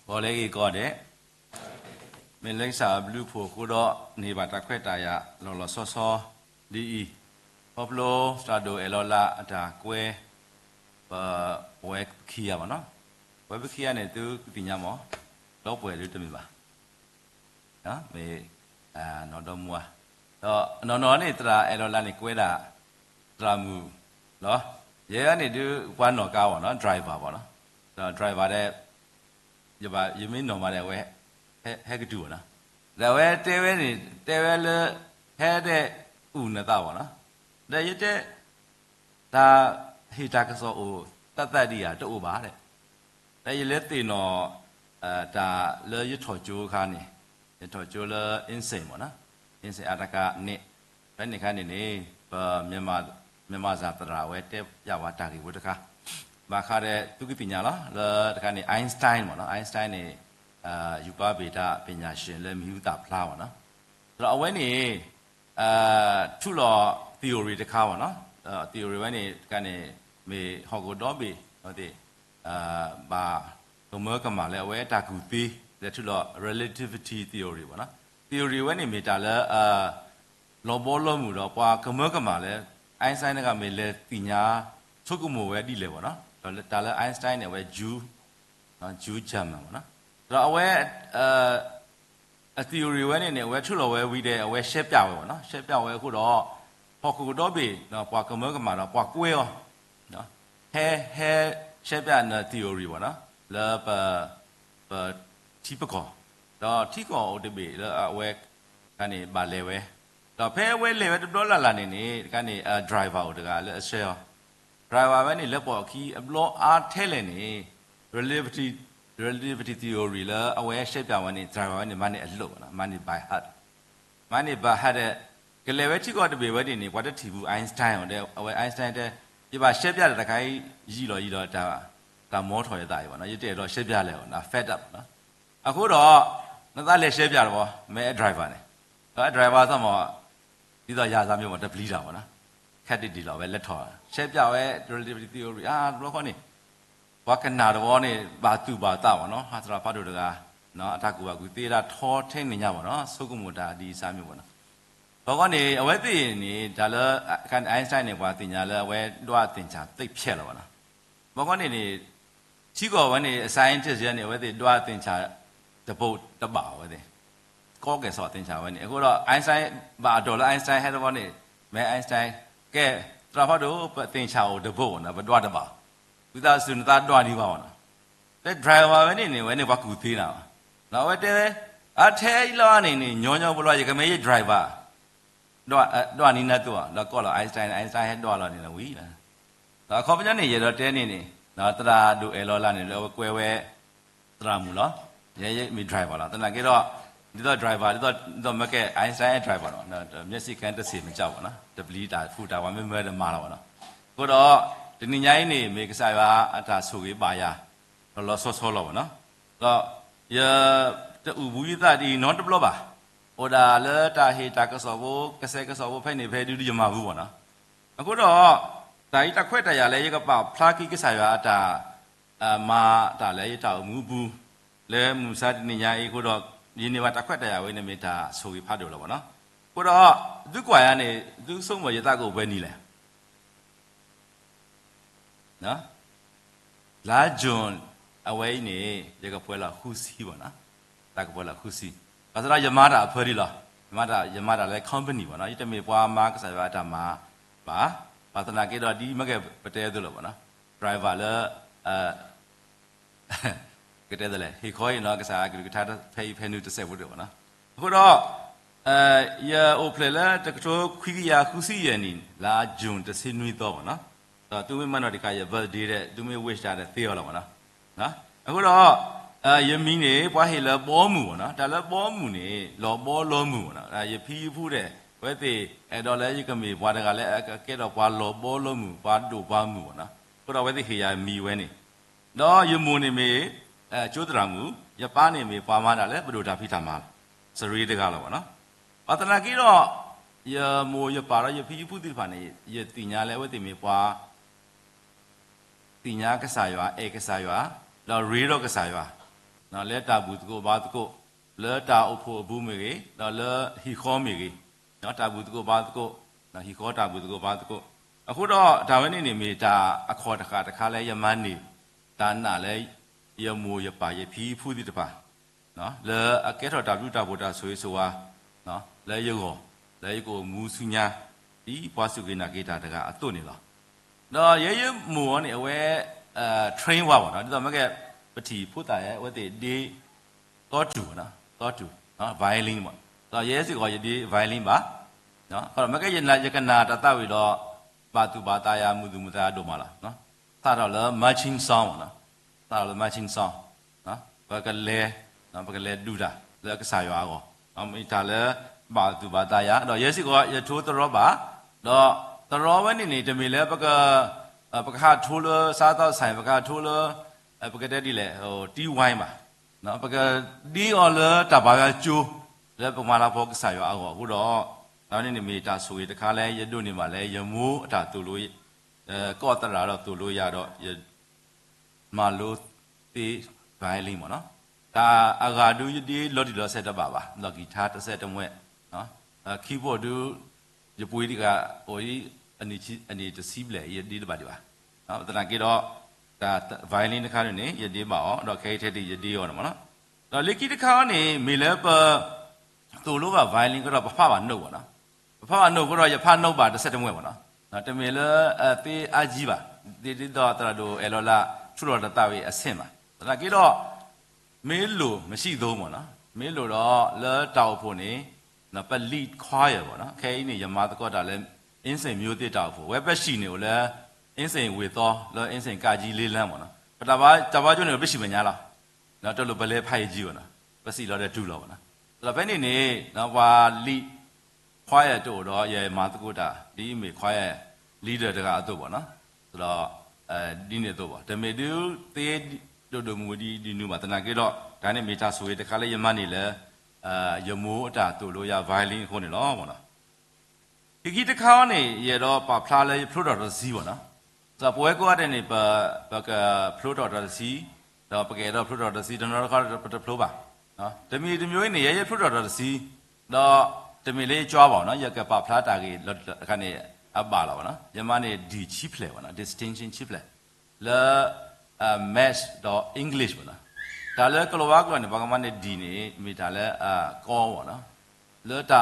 ဘောလေးကြီးကောတဲ့မင်းလိမ့်စာဘလူးဖို့ကိုတော့နေပါတခွက်တာရလော်လော်ဆောဆောဒီဟောပလိုစတာဒိုအလောလာအတာကွဲဝဲခီရပါနော်ဝဲခီရနဲ့သူပညာမောတော့ပွဲလို့တမီပါနော်မေနော်တော့မွာတော့နော်နေတရာအလောလာနေကွဲတာတရာမူနော်ရဲကနေသူကွာနော်ကားပါနော် driver ပါနော်တော့ driver တဲ့ရပါယမင်းနော်မတဲ့ဝဲဟဲကတူနော်ဒါဝဲတဲဝဲနေတဲဝဲလေဟဲတဲ့ဥနတာပါနော်ဒါရတဲ့ဒါဟိတာကစောတတ်တတ်ဒီရတူပါတဲ့ဒါရလက်တင်တော့ဒါလေရထော်ကျိုးခါနေရထော်ကျိုးလေအင်းစိန်ပေါ့နော်အင်းစိန်အတကနေဘယ်နေခါနေနေမြန်မာဇာတရာဝဲတဲရဝတာကြီးဝတခါဘာခါတဲ့သူကပညာလားလေတခါနေအိုင်းစတိုင်းပေါ့နော်အိုင်းစတိုင်းနေယူပါဗေဒပညာရှင်လည်းမြူတာဖလားပါနော်ဆိုတော့အဝဲနေထုလော theory တခါပါနော်theory ဝဲနေကနေမေဟောကိုတော့ဘေဟုတ်တယ်ဘာဘမကမှာလဲအဝဲတာကူသေးလက်ထုလော relativity theory ပါနော် theory ဝဲနေမေတာလဲလောဘောလောမှုတော့ပွာကမကမှာလဲအိုင်းစတိုင်းကမေလဲပညာချုပ်ကမိုဝဲဒီလေပေါ့နော်ဒါလဲအိုင်းစတိုင်းနဲ့ဝဲဂျူးနော်ဂျူးဂျာမန်ပေါ့နော်တော့အဝဲtheory ဝဲနေဝဲထုလောဝဲဝီတဲ့အဝဲရှက်ပြဝဲပေါ့နော်ရှက်ပြဝဲခုတော့ဟောကူတော့ပြီနော်ပွာကမကမှာတော့ပွာကွဲရောနော်ဟဲရှက်ပြနော် theory ပေါ့နော်လာပတိပကောတော့တိကောဥတပိလာအဝဲကနေပါလေဝဲတော့ဖဲဝဲလေဝဲတော်လာနေကနေ driver ဥတကလဲအရှဲရော driver ပဲနေလက်ပေါ်ခီးအဘလောအားထဲလေနေ relativity theory လာအဝဲရှက်ပြဝဲနေ driver နေမနေအလို့နော်မနေ by heart မနေ by heart တဲ့ကလေးပဲတိကောတပေဝဲနေကွာတတီဘူး Einstein ဟောတဲ့အဝဲ Einstein တဲ့ဒီပါရှက်ပြတဲ့တခိုင်းကြီးတော့ဒါမောထော်ရတာကြီးပေါ့နော်ရတဲ့တော့ရှက်ပြလဲပေါ့နော် fed up နော်အခုတော့နသားလည်းရှက်ပြတော့ဗောမဲ driver နဲ့တော့ driver ဆိုမှဒီတော့ရာစားမျိုးပေါ့တပလီတာပေါ့နော်ခက်တိလောက်ပဲလက်ထော်ရှက်ပြဝဲ relativity theory ဘယ်လိုခေါ်နေဝကနာတော့နေဘာသူဘာတာပေါ့နော်ဟာစရာဖတ်တို့တကားနော်အထကူကကူသေးတာထောထိနေညပေါ့နော်စုကုမူတာဒီစားမျိုးပေါ့နော်ဘောကနေအဝဲသိနေဒါလည်းကန်အိုင်းစတိုင်းနေကွာတင်ညာလဲအဝဲတော့တင်ချာသိပ်ဖြက်လောပေါ့နော်ဘောကနေနေချီကောဝဲနေ scientist ရနေအဝဲသိတော့တင်ချာတပုတ်တပါဝဲသိကောကဲဆောတင်ချာဝဲနေအခုတော့အိုင်းစတိုင်းဘာတော်လဲအိုင်းစတိုင်းဟဲ့တော့နေမဲအိုင်းစတိုင်းကဲတရာဖတ်တို့တင်ချာကိုတပုတ်နော်ဘတော့တပါသူသားစွန်းသားတော့နေပါဘောနော်တဲ့ driver ပဲနေဝဲနေဘာကူသေးတာနော်ဝဲတဲ့အထဲလောနေညောဘလို့ရကမဲ driverတော့နီနာတော့တော့ကောလာအိုင်းစတိုင်းဟဲ့တော့လာနေလို့ဝီလားတော့ခေါပညာနေရတော့တဲနေနော်တရာဒူအလောလာနေလို့ကွဲဝဲတရာမူလားရဲမီ driver လားတနာကေတော့ဒီတော့ driver ဒီတော့မကဲအိုင်းစတိုင်း driver တော့မျက်စိကန်းတစ်စီမကြောက်ပါနော်တပလီတာဖူတာဝမဲမဲမာလာပါနော်ကိုတော့ဒီညိုင်းနေမေကစားရအတာဆိုကြီးပါရလောဆောလောပါနော်တော့ရတူဘူးသားဒီနော်တဘလပါဟိုဒါလေတာဟေတာကစောဘကစဲကစောဘဖိုင်နေဖဲဒူဒီမှာဘူးပေါ့နော်အခုတော့ဒါဤတခွက်တရလဲရကပဖလာကီကစားရအတာမာဒါလဲရတာမူဘူးလဲမူစားဒီညိုင်းကိုတော့ဒီနေပါတခွက်တရဝဲနေမိတာဆိုပြီးဖတ်တယ်လို့ပေါ့နော်ကိုတော့သူကွာရနေသူဆုံးမရတာကိုပဲနီးလဲနော်လာဂျွန်အဝဲနေရကပွဲလာဟူစီပေါ့နော်တကပွဲလာဟူစီဘာသာရမတာအဖွဲဒီလားယမတာလဲ company ပေါ့နော်ဒီတမေပွားမာကစားရတာမှာပါဘာသာနာကေတော့ဒီမကဲပတဲသလို့ပေါ့နော် driver လဲကတဲ့တယ်လေဟေခေါ်ရင်တော့ကစားကထားဖဲနူတစ်ဆက်ဖို့တယ်ပေါ့နော်အခုတော့ရအိုဖလေလာတကတိုခွီရခူစီရနီလာဂျွန်တစင်းနွေတော့ပေါ့နော်သူမမနော်ဒီကရ birthday တဲ့သူမ wish တာတဲ့သေရောလားပေါ့နော်အခုတော့ယမင်းနေပွားဟေလပေါ်မှုပေါ့နော်ဒါလည်းပေါ်မှုနေလောပေါ်လောမှုပေါ့နော်ရဖီးဖူးတဲ့ဝဲသေးအဲ့တော့လဲရကမေပွားတကလည်းကဲတော့ပွားလောပေါ်လောမှုပွားတို့ပွားမှုပေါ့နော်ခုတော့ဝဲသေးဟေရမီဝဲနေတော့ယမုန်နေမေကျိုးတရာမှုရပါနေမေပွားမတာလဲဘဒိုတာဖိတာမှာစရီတကားလောပေါ့နော်ဘာတနာကြီးတော့ရမိုရပါတော့ရဖီးဖူးတိဖာနေရတင်ညာလဲဝဲသေးမေပွားတင်ညာကစားရွာအေကစားရွာတော့ရီတော့ကစားရွာ နော်လဲတာဘူးတကိုဘာတကိုလဲတာအဖို့ဘူးမေကြီးနော်လဲဟီခေါမေကြီးနော်တာဘူးတကိုဘာတကိုနော်ဟီခေါတာဘူးတကိုဘာတကိုအခုတော့ဒါဝိနေမေတာအခေါ်တခါလဲယမန်နေဒါနာလဲယမိုးယပါယဖီးဖူးတိတပါနော်လဲအကဲတော်တာပြုတာဘုတာဆွေးဆိုတာနော်လဲယောလဲကိုမူစုညာဒီဘွားစုကိနာကေတာတကအသွနေလားနော်ရဲမူရောနေအဝဲtrain ဝါပါနော်ဒီတော့မကဲပတိဖုတာရဲ့ဝတ်ဒီတော့တူနော် violin ပေါ့တော့ရဲစီကောဒီ violin ပါနော်ဟောမကဲရနာယကနာတတဝီတော့ပါတူပါတာယာမူသူမသားတို့မလားနော်သာတော့လဲ marching song ပေါ့နော်သာတော့ marching song နော်ဘကလဲနော်ဘကလဲဒူတာလဲကစားရွာကောနော်မိတာလဲပါတူပါတာယာတော့ရဲစီကောရထိုးတော့ပါတော့တော်ဝဲနေတမီလဲပကထိုးလစားတော့ဆိုင်ပကထိုးလပကတဲ့ဒီလေဟိုတီဝိုင်းပါနော်ပကဒီအော်လတဘာကကျိုးလဲပမာလာဖို့ကစားရွာကောအခုတော့နောက်နေ့နေမီတာဆိုရတခါလဲရတို့နေမှာလဲရမိုးအတာတူလို့ကော့တရာတော့တူလို့ရတော့မလို့တေးဘိုင်လင်းပေါ့နော်ဒါအဂါဒူယဒီလော်ဒီလော်ဆက်တပါလော်ဂီတာတစ်ဆက်တမွဲ့နော်ခီးဘုတ်ဒူရပွေးဒီကဟိုအနေတစီးပလေယဒီတပါဒီပါနော်တနာကေတော့ဒါဘိုင်လင်းတစ်ခါနေယဒီပါအောင်တော့ခဲထဲဒီယဒီရောနော်နော်တော့လက်ကီတစ်ခါနေမီလဲပတူလို့ကဘိုင်လင်းကတော့ပဖပါနှုတ်ပေါ့နော်ပဖပါနှုတ်ကတော့ရဖနှုတ်ပါတစ်ဆက်တမွဲ့ပေါ့နော်တမီလဲတေးအကြီးပါဒီတော့တရတို့အလောလာထူတော်တတဝေအဆင့်ပါဒါကေတော့မေးလို့မရှိသေးဘူးပေါ့နော်မေးလို့တော့လဲတောက်ဖို့နေနော်ပလီခွာရပေါ့နော်ခဲအင်းနေယမတကောတာလဲအင်းစိန်မျိုးတစ်တောက်ဖို့ဝက်ပက်ရှိနေကိုလဲအင်းစိန်ဝေသောလဲအင်းစိန်ကာကြီးလေးလမ်းပေါ့နော်ပတဘာတဘာကျွန်းနေပရှိမညာလားနော်တော်လို့ဘလဲဖိုက်ကြီးပေါ့နော်ပစီတော့တဲ့ဒူတော့ပေါ့နော်ဒါပဲနေနေနော်ဘာလီခွာရတို့တော့ရမတကောတာဒီမေခွာရလီဒာတကအတော့ပေါ့နော်ဆိုတော့ဒီနေတော့ပါတမေတူတေးတို့မူဒီနူမှာတနာကေတော့ဒါနဲ့မေချာဆိုရတခါလဲယမနေလဲယမိုးအတာတူလို့ရ violin ခုနေလောပေါ့နော်ဒီတခါနေရတော့ပါဖလားလဲဖလိုတော်စီပေါ့နော်ဆိုပွဲကွာတဲ့နေပကဖလိုတော်စီတော့ပကယ်တော့ဖလိုတော်စီတနော်ခါဖလိုပါနော်တမီတမျိုးနေရဖလိုတော်စီတော့တမီလေးကြွားပါနော်ရကပါဖလားတာကြီးခါနေအပါလာပါနော်ယမနေဒီ cheap play ပေါ့နော် distinction cheap play လဲmatch တော့ English ပေါ့နော်ဒါလဲကလောဝါကနေဘာကမနဲ့ဒီနေမိတာလဲကောပေါ့နော်လဲတာ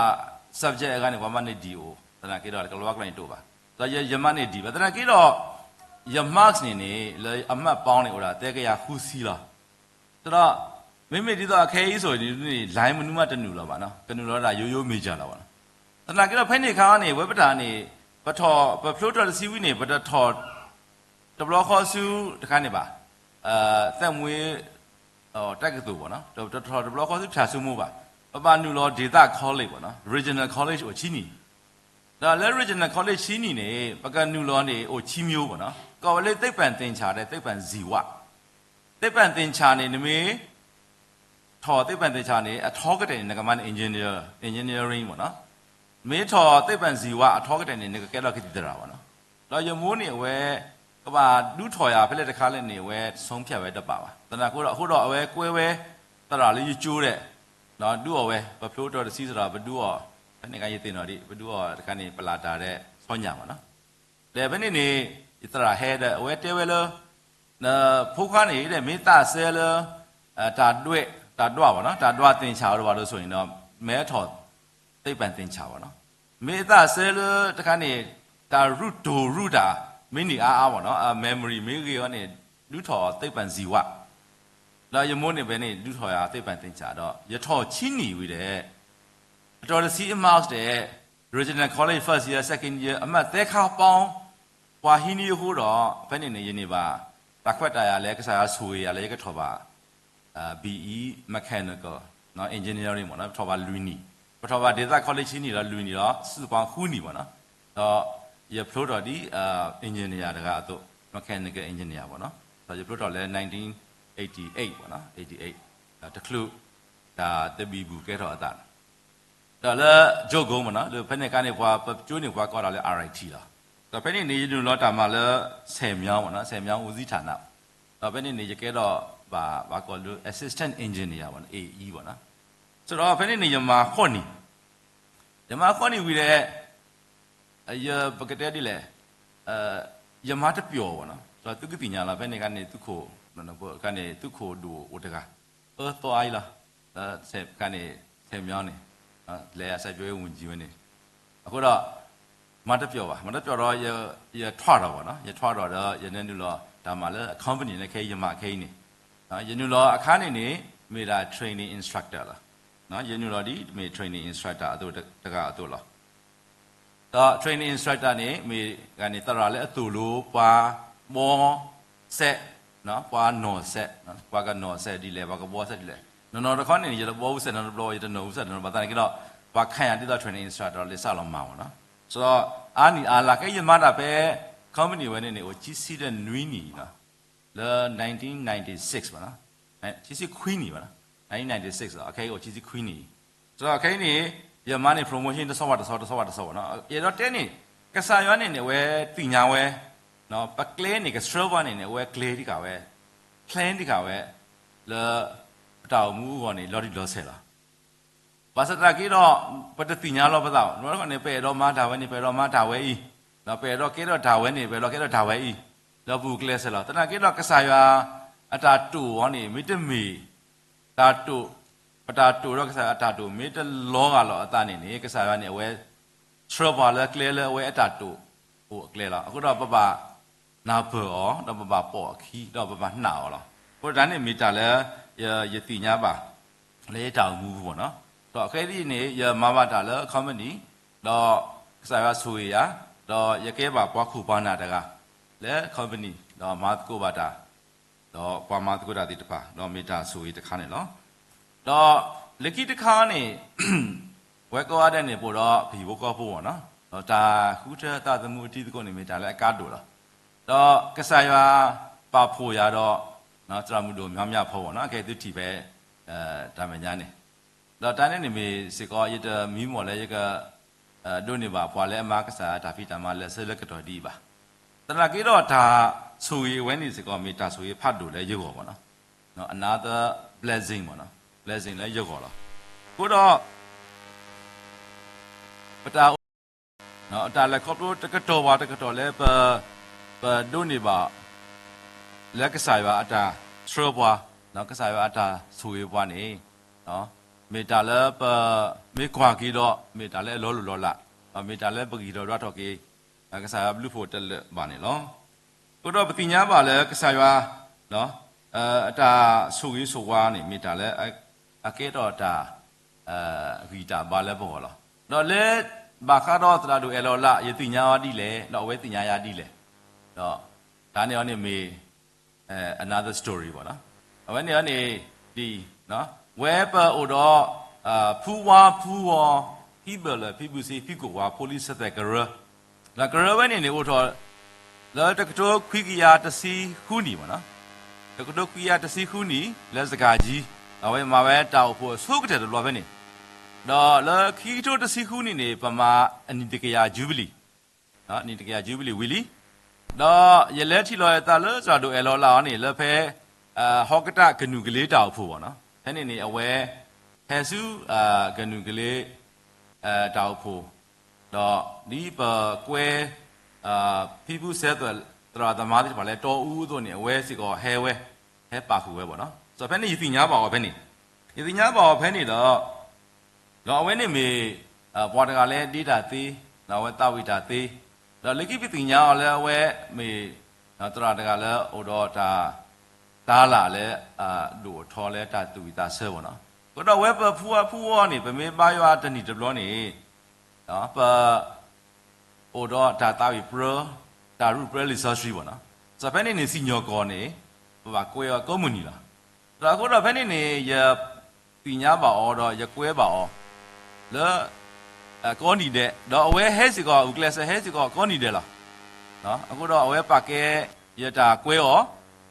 subject ကနေဘာမနဲ့ဒီကိုတနာကေတော့ကလောဝါကနေတို့ပါဒါယမနဲ့ဒီပါတနာကေတော့ယ marks နေလဲအမှတ်ပေါင်းနေဟိုတာတဲကရခူးစီလားဆိုတော့မိဒီတော့အခဲကြီးဆိုရင်ဒီ line မနူးမတနူလားပါနော်ကနူတော့ဒါရိုးမေးကြတာပါနော်တနာကေတော့ဖိနေခါကနေဝက်ပတာနေပထောပဖလိုတော်စီဝီနေပတထောတဘလခေါ်စုတခါနေပါသက်မွေးတက်ကတူပေါ့နော်တထောတဘလခေါ်စုဖြာစုမှုပါပနူလောဒေတာ college ပေါ့နော် regional college ကိုချီနီဒါလဲ regional college ချီနီနေပကနူလောနေဟိုချီမျိုးပေါ့နော်ကော်လေသိပ္ပံသင်္ချာတဲ့သိပ္ပံဇီဝသိပ္ပံသင်္ချာနေနမေထောသိပ္ပံသင်္ချာနေအထောကတဲ့ငကမန် engineering ပေါ့နော်မေထောသိပ္ပံဇီဝအထောကတဲ့နေကဲတော့ခတိတရာပေါ့နော်တော့ယမိုးနေဝဲကဘာဒူးထော်ရဖလက်တခါလဲနေဝဲဆုံးဖြတ်ဝဲတပါပါတနာကိုတော့အခုတော့အဝဲကွဲဝဲတရာလေးကျိုးတဲ့နော်ဒူးော်ဝဲဘဖလိုတော်စီဆိုတာဘဒူးော်အနေကရေးတင်တော်ဒီဘဒူးော်တခါနေပလာတာတဲ့ဆောညာပါနော်လေဘယ်နေတရာဟဲတဲ့အဝဲတဲဝဲလောဖိုးခွားနေတဲ့မေတ္တာဆဲလောတာတွေ့တာတော့ပါနော်တာတော့တင်ချာတော့ပါလို့ဆိုရင်တော့မဲထော်သိပ္ပံသင်္ချာပါနော်မေတ္တာဆဲလတခါနေတာရုဒိုရုတာမင်းဒီအားပါနော်memory မေကြီးရောနေလူထော်သိပ္ပံဇီဝလာယမိုးနေပဲနေလူထော်ရသိပ္ပံသင်္ချာတော့ရထော်ချင်းနီဝီတဲ့အတော်စီအမောက်တဲ့ regional college first year second year အမတ်သဲခါပေါင်းဝါဟီနီဟိုတော့ဘယ်နေနေပါတခွက်တာရလဲကစားဆူရလဲကထော်ပါBE mechanical နော် engineering ပေါ့နော်ထော်ပါလူနီပထမဒေတာ college ချင်းနေတော့လူနေတော့စုပေါင်းခူးနေပေါ့နော်တော့ရဖလိုတော်ဒီengineer တကအတော့ mechanical engineer ပေါ့နော်ဆိုရဖလိုတော်လဲ1988ပေါ့နော်88တခလူဒါတဘီဘူးကဲတော့အတာဒါလဲဂျိုကုန်းပေါ့နော်ဖက်နေကနေဘွာကျိုးနေဘွာကောတာလဲ RIT လားဒါဖက်နေနေယူလောတာမှာလဲ10မြောင်းပေါ့နော်10မြောင်းဦးစီးဌာနဒါဖက်နေနေကဲတော့ ဘာကောလို့ assistant engineer ပေါ့နော် AE ပေါ့နော်ဆိုတော့ဖဲနေနေယမခေါနီဝီတဲ့အပကတဲ့ဒီလေယမတပြောပေါ့နော်ဆိုတော့သူကပညာလာဖဲနေကနေသူခိုနော်ဘောကနေသူခိုဒူအိုတကတော့အိုင်လာဆက်ကနေဆေမြောင်းနေလေအဆက်ကျွေးဝင်ကြီးဝင်နေအခုတော့မတ်ပြောပါမတ်ပြောတော့ရထွားတော့ပေါ့နော်ရထွားတော့ရနေနူလောဒါမှလည်း company နဲ့ခဲယမခဲနေနော်ရနူလောအခါနေနေမေတာ training instructor လားနော်ရနူလောဒီမေ training instructor အတူတကအတူလားတော့ training instructor နေမေကနေတရာလဲအတူလို့ပွာမောဆက်နော်ပွာနော်ဆက်နော်ပွာကနော်ဆက်ဒီလေပွာကဘောဆက်ဒီလေနော်တခေါနေရတော့ဘောဆက်နော်ဘလောရတော့နော်ဆက်နော်ဘာတန်ကတော့ပွာခံရတဲ့ training instructor လေးစလောက်မှာပေါ့နော်ဆိုတော့အာနီအာလာကဲယမတာပဲ company ဝင်နေကိုကြီးစီးတဲ့နွီးနီနော်လဲ1996ပါနော်ကြီးစီး queen နီပါနော်1996တော့အခဲကိုကြီးစီး queen နီဆိုတော့အခဲနေယမနေ promotion တဆော့နော်ရတော့တဲနေကစားရွာနေနေဝဲတင်ညာဝဲနော်ပကလဲနေက strava နေနေဝဲ clay ဒီကဝဲ plan ဒီကဝဲလဲတောင်မူကောနေလော်ဒီလော်ဆဲလားဘာစတကီတော့ပတတိညာလောပတော့နော်ကနေပေတော့မာဒါဝဲနေပေတော့မာဒါဝဲဤနော်ပေတော့ကေတော့ဒါဝဲနေပေတော့ကေတော့ဒါဝဲဤလောဘူးကလဲဆဲလားတနာကေတော့ကစားရွာအတာတူဟောနေမိတမီတာတူပတာတူတော့ကစားအတာတူမိတလောကလောအတာနေကစားရွာနေဝဲထရဘာလဲကလဲလဲဝဲအတာတူဟိုကလဲလားအခုတော့ပနာဘောတော့ပပေါ့ခီတော့ပနှောလားဟိုဒါနေမီတာလဲရတိညာပါလဲတောင်မူပေါ့နော်တော့ခဲဒီနေရမမတာလဲ company တော့ကစားရွာဆူရတော့ရကဲပါပွားခုပါနာတကလဲ company တော့မာကိုပါတာတော့ပွားမာကိုတာဒီတပါတော့မီတာဆူရတခါနေနော်တော့လက်ကီတခါနေဝဲကောရတဲ့နေပို့တော့ဘီဘကောပို့ပေါ့နော်တော့ဒါခုထတာသမှုအတိတကောနေမီတာလဲအကားတူလားတော့ကစားရွာပါဖို့ရတော့နော်စရမှုတို့များဖို့ပေါ့နော်အကဲသူတီပဲဒါမညာနေတော့တန်းနေမေစကောရတမီမော်လဲရကဒုနေပါဖွာလဲအမကစားဒါဖီတမလဲဆလကတော်ဒီပါတနာကေတော့ဒါဆူရီဝဲနေစကောမီတာဆူရီဖတ်တို့လဲရုပ်ပေါ့နော် another blessing ပေါ့နော် blessing လဲရုပ်လားကိုတော့ပတာနော်တာလဲခေါပလို့တကတော်ပါတကတော်လဲပဒုနေပါလက်ကစားရွာအတာထရဘွားနော်ကစားရွာအတာဆူရီဘွားနေနော်မေတာလဲပမေခွာကီတော့မေတာလဲလောလာမေတာလဲပကီတော့ရတော့ကေကစားဘလူးဖို့တက်ပါနေလောကိုတော့ပတိညာပါလဲကစားရွာနော်အတာဆူရီဆူဝါနေမေတာလဲအကဲတော့တာဂီတာပါလဲပေါ့လားတော့လဲဘာခါတော့တရာတို့အလောလာယတိညာဝတိလဲတော့ဝဲတိညာယာတိလဲတော့ဒါနေရောနေမေanother story ပေါ့နော်အဝဲနေရောနေဒီနော်ဝဲပါအိုတော့ဖူဝါpeople people say people ဝါ police တဲ့ကရလာကရဝဲနေနေအိုတော့လာတကတော့ခွိကရတစီခုနီပေါ့နော်တကတော့ခွိရတစီခုနီလက်စကားကြီးအဝဲမှာပဲတောက်ဖို့ဆုကတဲ့လောပဲနေတော့လာခီတိုတစီခုနီနေပမာအနိတကရဂျူဘလီနော်အနိတကရဂျူဘလီဝီလီတော့ရလဲထီလောတာလဲဆိုတော့အလောလာနေလဲဖဲဟောကတကနုကလေးတောက်ဖို့ပေါ့နော်ဖဲနေအဝဲဟဲစုကနုကလေးတောက်ဖို့တော့ဒီပကွဲpeople said တရာသမားတွေပါလဲတော်ဦးတို့နေအဝဲစီကောဟဲပါခုပဲပေါ့နော်ဆိုတော့ဖဲနေယတိညာပါဖဲနေယတိညာပါဖဲနေတော့အဝဲနေမေဘွားတကလည်းတိတာသေးတော့ဝဲတာဝိတာသေးတော့လက်ကိပတိညာလည်းဝဲမေတော့တရာတကလည်းဟိုတော့ဒါလာလည်းဒူထော်လဲတာတူတာဆဲပေါ့နော်ကိုတော့ဝဲဖူဝနေဗမေပါရွာတဏီတဘလောနေနော်ဟိုတော့ဒါတာဝိပရဒါရုပရလီဆာရှိပေါ့နော်ဆိုဖဲနေစီညောကောနေဘာကိုရကောမူနီလားတော့ကိုတော့ဖဲနေရပညာပါအောတော့ရကွဲပါအောလဲကောနီတဲ့တော့အဝဲဟဲစီကောဥကလဆဟဲစီကောကောနီတဲ့လားနော်အခုတော့အဝဲပါကဲရတာကွဲရော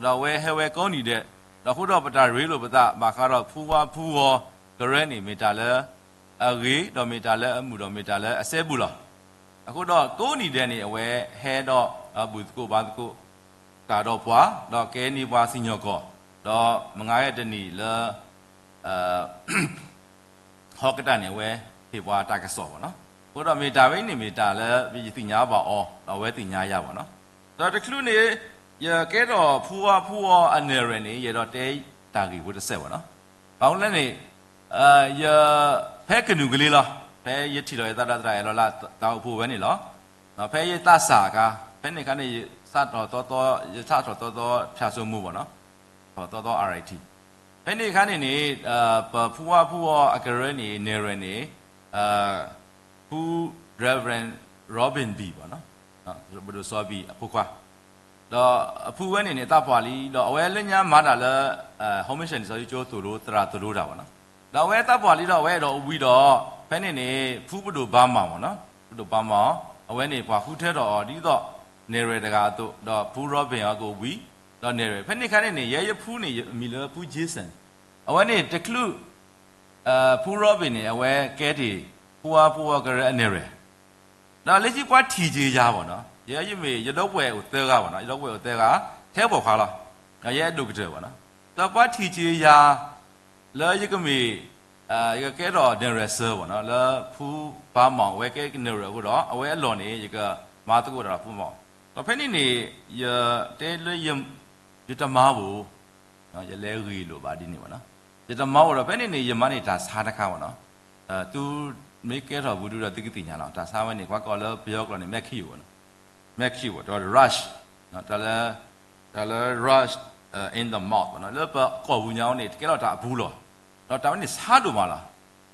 တော့ဝဲဟဲဝဲကောနီတဲ့တော့ခုတော့ပတာရေးလို့ပတာဘာခါတော့ဖူရောကရဲနေမီတာလဲအရေးတော့မီတာလဲအမှုတော့မီတာလဲအစဲဘူးလားအခုတော့ကိုနီတဲ့နေအဝဲဟဲတော့ဘူးကိုဘာကိုတာတော့ပွားတော့ကဲနေပွားစီညောကော တော့မငါရဲ့တနီလဲဟောကတန်နေဝဲဖေပွားတာကဆော့ပေါ့နော်ဘုရားမေတာဝိနေမေတာလဲပြည်တိညာပါအောတော့ဝဲတိညာရပါနော်တော့တခလူနေရကဲတော့ဖူဝအနေရနေရတော့တဲတာကြီးဝတ်ဆက်ပေါ့နော်ဘောင်းလဲနေရဖဲကနုကလေးလားဖဲရတီတော့ရတာရလောလာတော့ဖူဝဲနေလောနော်ဖဲရတဆာကဖဲနေကနေစတော့ရစတော့ဖြာဆိုမှုပေါ့နော်ဟောတော့ RIT ဖဲနေခါနေနေဖူဝအကရနေနေရနေဖူ Reverend Robin B ပေါ့နော်ဘယ်လိုဆိုပြီးဖူခွာတော့အဖူဝဲနေနေတာပွာလီတော့အဝဲလက်ညာမာတာလဲhome mission ဆိုပြီးကျိုးသူတို့တရာသူတို့တာပေါ့နော်တော့ဝဲတပ်ပွာလီတော့ဝဲတော့ပြီးတော့ဖဲနေဖူဘဒိုဘာမောင်ပေါ့နော်ဘဒိုဘာမောင်အဝဲနေပွာခုထဲတော့ဒီတော့နေရတကာတော့ဖူ Robin ကိုဝီတော့နေရဖဲနေခါနေရဲဖူးနေမီလဖူ Jason အဝဲနေတကလူဖူ Robin နေအဝဲကဲတီဖူကရအနေရတော့လက်ရှိပွားထီကြီးကြပါနော်ရဲရမေရတော့ဝဲကိုတဲကပါနော်ရတော့ဝဲကိုတဲကထဲပေါ်ခါလားရဲဒုက္ကတဲ့ပါနော်တော့ပွားထီကြီးရာလဲရကမေရကဲတော့နေရဆာပါနော်လဲဖူဘာမောင်ဝဲကဲနေရကိုတော့အဝဲအလွန်နေရကမာတကူတော့ဖူမောင်တော့ဖဲနေရတဲလဲရတမားဘူးနော်ရလဲရီလို့ပါဒီနေပါနော်ရတမားတော့ဖဲနေရမနေတာစားတခါပါနော်သူမေကဲတော့ဘူးတော့တိကတိညာတော့ဒါစားဝဲနေကွာကော်လပြောကော်နေမက်ခီပေါ့နော်မက်ခီပေါ့တော့ rush နော်ဒါလဲ rush in the mouth ပေါ့နော်လဲပကော်ဘူးညောင်းနေကဲတော့ဒါအဘူးလို့တော့တောင်းနေစားတော့မလား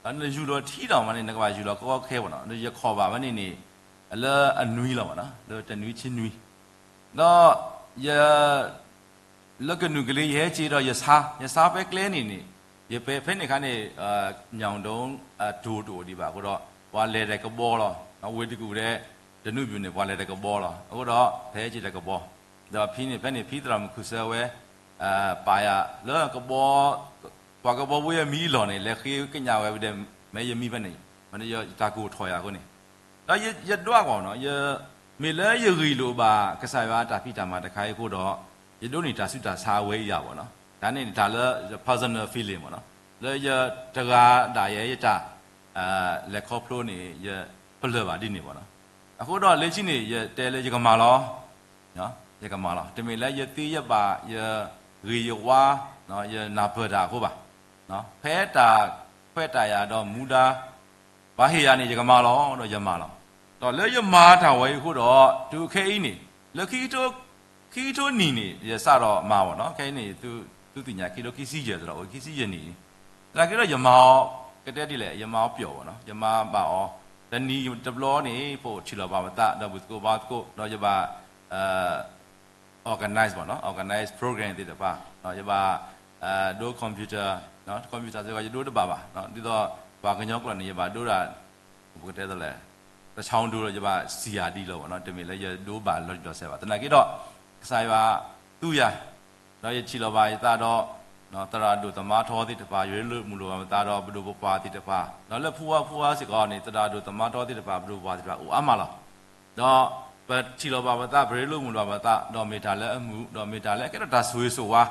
အဲ့ယူတော့ထီတော်မနေငကပါယူတော့ကောခဲပေါ့နော်ရခေါ်ပါမနေအလဲအနွီးလို့ပေါ့နော်လဲတနွီးချင်းနွီးတော့ရလကနုကလေးရဲချီတော့ရစားပဲကလဲနေရပဲဖဲနေခါနေညောင်တုံးဒိုဒီပါကိုတော့ဘွာလဲတဲ့ကဘောတော့ဝေတကူတဲ့ဒနုပြူနေဘွာလဲတဲ့ကဘောတော့အခုတော့ဖဲချီတဲ့ကဘောတော့ဖီးနေဖဲနေဖီးတရာမခုဆဲဝဲပါရလောကဘောဘွာကဘောဝဲမီလော်နေလက်ခေကညာဝဲတဲ့မဲယမီပဲနေမနေရတာကိုထော်ရကိုနေတော့ရတော့ကောနော်ရမေလဲရရီလိုပါကစားရတာဖိတာမှာတခါရကိုတော့ရတို့နေတာစုတာစားဝဲရပါနော်ဒါနဲ့ဒါလဲ personal feeling ပေါ့နော်လဲရတကားဒါရဲရတာလက်ခေါဖလိုနေရပလပါဒီနေပေါ့နော်အခုတော့လက်ချင်းနေရတဲလဲရကမာလောနော်ရကမာလောတမေလဲရသေးရပါရရီယဝါနော်ရနာပဒါကိုပါနော်ဖဲတာရတော့မူတာဘာဟေရနေရကမာလောတော့ရမာလောတော့လဲရမာတာဝဲခုတော့ဒုခဲအင်းနေလက်ခီတိုနီနေရစတော့မာပေါ့နော်ခဲနေသူတင်ညာခီတိုခီစီကျဆိုတော့ခီစီရနေဒါကြတော့ရမာကတဲ့တိလေရမာပျော်ပေါ့နော်ရမာပါဩတနီဒပလောနေပို့ချီလောပါမတတော့ဘူးကိုပါကိုတော့ရပါorganize ပေါ့နော် organize program တိတပါနော်ရပါဒို computer နော် computer ဆိုတော့ဒိုတပါနော်ဒီတော့ဘာကညောကလည်းရပါဒိုတာဘုကတဲ့တယ်လေတချောင်းဒိုတော့ရပါ CRD လို့ပေါ့နော်တမီလည်းရဒိုပါလော့တော့ဆဲပါတနာကြတော့ဆိုင်ပါသူရတော့ရချီလောပါရတာတော့နော်တရာဒုသမားထောတိတပါရွေးလို့မလို့တာတော့ဘဒုပပါတိတပါနော်လက်ဖူဝါစီကောနေတရာဒုသမားထောတိတပါဘဒုပါတိတပါအမလားတော့ဘချီလောပါမတာဘရေလို့မလို့ပါတာတော့မေတာလည်းအမှုတော့မေတာလည်းအဲ့တော့ဒါဆွေးဆိုဝါ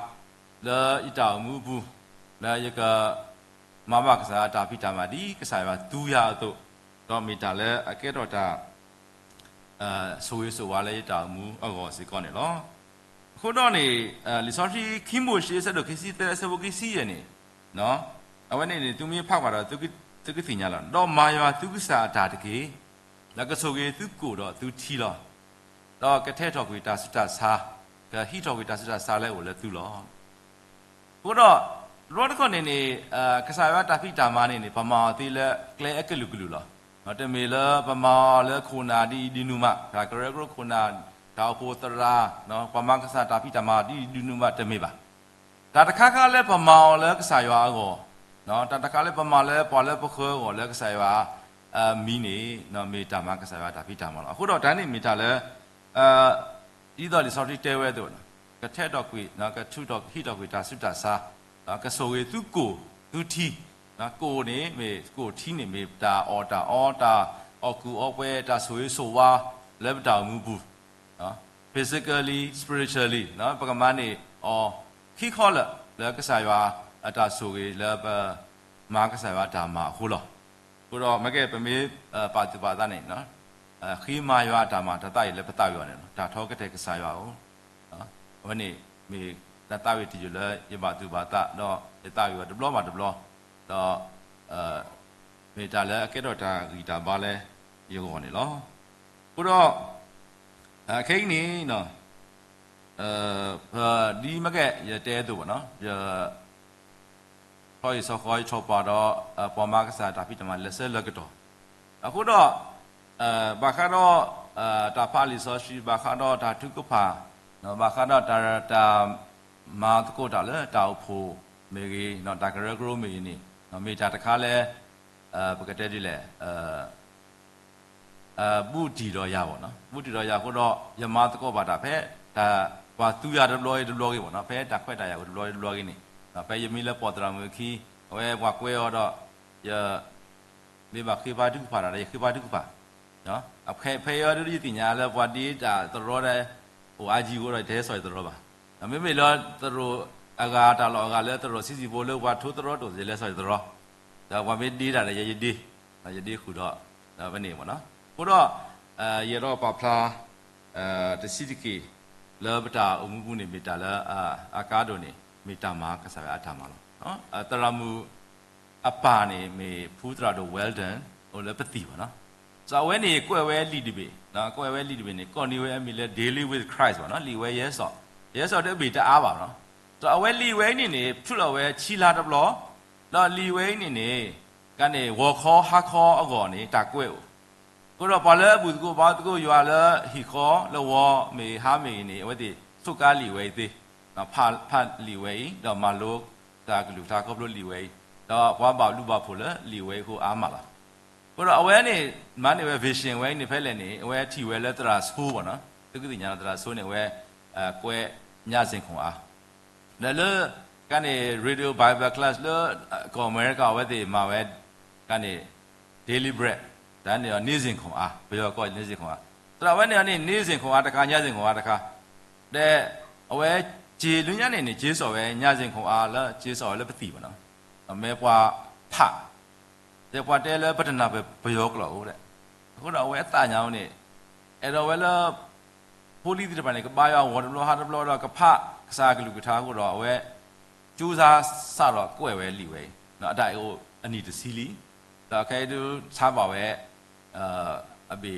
လဲဣတာမှုဘူးလဲရကမမကစားတာဖိတာမဒီကစားပါသူရတော့တော့မေတာလည်းအကဲတော့ဒါဆွေးဆိုဝါလဲဣတာမှုအောစီကောနေလောခုတော့နေလီဆော်တီခင်းမိုရှိစတော့ခစီတဲ့ဆဘကစီရနေနော်အဝနေနေသူမင်းဖောက်ပါတော့သူကသိညာလားတော့မာယာသူကစားတာတကေလကဆိုကေသူကိုတော့သူထီလောတော့ကထဲတော်ကွေတာစတာစာကဟီတော်ကွေတာစတာစာလဲကိုလဲသူလောခုတော့ရောတခွန်နေကစားရတာဖိတာမနေဗမာသေးလဲကလဲအကလူကလူလောနော်တမေလဲဗမာလဲခုနာဒီနူမဒါကရခုနာဒါပိုတရာနော်ပမကစားတာဖိတာမဒီနူမတမေပါဒါတခါခါလဲဗမာလဲကစားရွာကိုနော်တခါလဲဗမာလဲပေါ်လဲပခောကိုလဲကစားရွာမီနေနော်မေတာမကစားရွာတာဖိတာမလောအခုတော့တန်းနေမေတာလဲဒီတော့ဒီ sorry တဲဝဲတော့ကထဲတော့ကွေနော်ကထုတော့ဟီတော့ကွေတာစွတာစာနော်ကဆိုဝေသူကိုသူထီနော်ကိုနေမေကိုထီနေမေတာအော်တာအော်ကူအော်ဝဲတာဆွေးဆိုဝါလက်တာမှုဘူးနော် physically spiritually နော်ပကမနေအော်ခီခေါ်လ แล้วก็ใส่ว่าอัตราสูงแล้วมาก็ใส่ว่าดามาหูหรอกูรอไม่แก่เป็นมีปัจจุบันนี่เนาะขีมาอยู่ว่าดามาถ้าตายแล้วปตายอยู่เนี่ยถ้าท้อก็เทกใส่ว่าวันนี้มีถ้าตายที่อยู่เลยยบัตุบัตะเนาะจะตายอยู่ดับล้อมาดับล้อเนาะมีแต่แล้วก็ต้องถ้ากีตาร์บาเลยอยู่ก่อนนี่หรอกูรอแค่นี้เนาะดีมากแก่อย่าเตะตัวเนาะอย่าคอยสกอยชอบปอดปอมากษาตาพิจารณาเลเซอร์เลิกตัวအခုတော့ဘာခါတော့တာဖာလီဆိုရှိဘာခါတော့တာထုကဖာနော်ဘာခါတော့တာမာတကိုတာလေတာဖို့မေကြီးနော်တာကရဂရိုမေနီနော်မေတာတခါလဲပကတဲ့ဒီလေบุตรีတော့ရပါတော့บุตรีတော့ရခုတော့ယမတကောပါတာဖဲဒါဘာသူရဒဘလောဒဘလောကြီးပေါ့နော်ဖဲတာခွက်တာရဒဘလောဒဘလောကြီးနေဖဲယမီလဲပေါ်တရာမခီဝဲဘွားကွဲတော့ယမေဘခေပါတုဖာတာလေခေပါတုဖာနော်အဖဲရတို့ဒီတင်ညာလဲဘွားဒီတာတော်တဲ့ဟိုအာကြီးကိုတော့တဲဆိုရတော်ပါမေလောတော်အကာတာလောကလဲတော်စီစီဘိုလို့ဘွားထိုးတော်တို့စီလဲဆိုရတော်ဒါဘွားမေဒီတာလေရဒီခုတော့ဒါပဲနေပေါ့နော်ခုတော့ရေတော့ပပလာတစီတကီလောဘတာအမှုနေမိတာလာအကားတို့နေမိတာမှာကစားအထာမှာနော်တရမူအပါနေမေဖူးတရာတို့ well done ဟိုလည်းပတိပါနော်ဇာဝဲနေကွယ်ဝဲလီဒီဘေနော်ကွယ်ဝဲလီဒီဘေနေ continue အမီလဲ daily with Christ ပါနော်လီဝဲရဲဆော့တဲ့ဘေတအားပါနော်ဇာဝဲလီဝဲနေဖြူလော်ဝဲချီလာတဘလောနော်လီဝဲနေကနေဝေါ်ခေါ်ဟာခေါ်အကောနေတာကွဲ့ကိုတော့ဘာလဲဘူးကိုဘာကိုရွာလဲဟီခေါ်လောမေဟာမေနေဝတိစုကားလီဝဲသေးနော်ဖတ်လီဝဲတော့မလို့တာကလူတာကဘလို့လီဝဲတော့ဘာဘာလူဘာဖို့လဲလီဝဲကိုအားမလားကိုတော့အဝဲနေမနေဝဲ vision ဝဲနေဖက်လဲနေအဝဲထီဝဲလဲတရာဆိုးပေါ့နော်တက္ကသိညာတရာဆိုးနေဝဲကွဲညစင်ခွန်အားလဲကနေ radio bible class လဲကော်မဲကဝဲတိမှာဝဲကနေ daily breadဒါနေနေစဉ်ခွန်အားဘယ်ရောကောနေစဉ်ခွန်အားတော်ဝဲနေစဉ်ခွန်အားတခါညစဉ်ခွန်အားတခါတဲ့အဝဲဂျေလွညနေဂျေစော်ပဲညစဉ်ခွန်အားလားဂျေစော်လည်းပတိပါနော်အမဲပွားဖတဲ့ပွားတဲလည်းပတနာပဲဘယ်ရောကလို့တဲ့အခုတော့ဝဲအတညာအောင်နေအဲ့တော့ဝဲလားပိုလီတိတပန်လေကဘာရောဝတ်ဘလောဟာဘလောတော့ကဖကစားကလူကထားကိုတော့ဝဲကျူးစားစတော့ကွဲ့ဝဲလီဝဲနော်အတိုင်ဟိုအနီတစီလီဒါခဲတူစားပါပဲအဘိ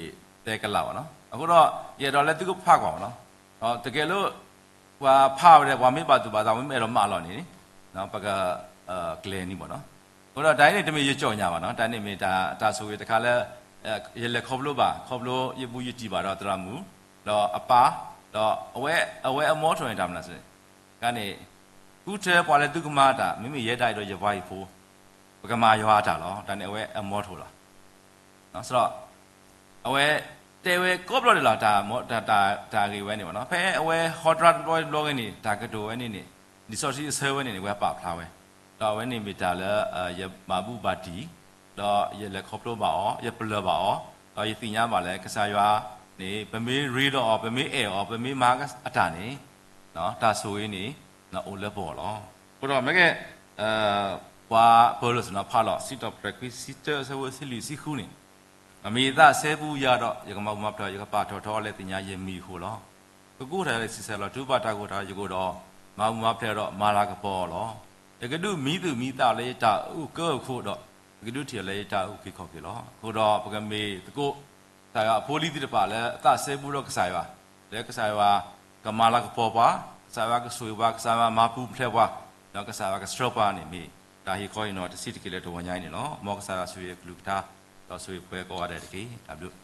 တဲကလာပါနော်အခုတော့ရေတော့လည်းသူကဖတ်ပါနော်ဟောတကယ်လို့ဟွာဖတ်ရတယ်ဟွာမေပါသူပါသာမေတော့မလောနေနော်ပကကလနီပေါ့နော်ခုတော့တိုင်းနေတမေရကြော်ညာပါနော်တိုင်းနေမေတာဆိုရတခါလဲရေလက်ခေါပလို့ရဘူးရကြည့်ပါတော့တရမူတော့အပါတော့အဝဲအမောထွင်တာမလားဆိုကနေခုတဲပွာလဲသူကမာတာမိမိရဲတိုက်တော့ရပွားရီဖိုးပကမာရွာတာလောတိုင်းနေအဝဲအမောထိုးလားနော်ဆိုတော့အဝဲတဲဝဲကော့ဘလော့လာတာမောတာကြီးဝဲနေပါနော်ဖဲအဝဲဟော့ဒရတ်လောကနေတာကတိုဝဲနေဒီဆော့စီဆဲဝဲနေဝဲပါဖလာဝဲတော့ဝဲနေမီတာလဲရမာဘူးပါတီတော့ရလက်ခေါပလို့ပါအောရပလပါအောတော့ရတင်ညာပါလဲကစားရွာနေပမေးရီတော့ပမေးအဲအောပမေးမာကအတာနေနော်ဒါဆိုရင်နေနော်အိုလက်ပေါ်လောဘတော့မကဲဝါဘောလို့စနော်ဖာလို့စီတော့ practice စီတော့ဆဝစီလီစီခုနေအမေသားဆဲဘူးရတော့ရကမောက်မတော့ရကပါထော်လဲတင်ညာရမီဟိုလောကိုထားလဲစီဆဲလောဒုပါတာကိုထားရကိုတော့မောက်မဖဲတော့မာလာကပေါ်လောတကယ်လို့မိသူမိသားလဲတာဥကောခုတော့တကယ်လို့ထီလဲတာဥခိခောက်ပြီလောကိုတော့ပကမေတကိုဒါကအဖိုးလီတိတပါလဲအသဆဲဘူးတော့ကစားရွာလဲကစားရွာကမာလာကပေါ်ပါကစားရွာကဆွေပါကစားရွာမပူဖလဲပါတော့ကစားရွာကစထရောပါနေမိဒါဟီခေါ်ရင်တော့တစီတကယ်လဲတော့ဝညာနေနော်မောကစားရွာဆွေကလူတာတော့ဆွေပွဲကောရတဲ့တကယ်ဒါလို့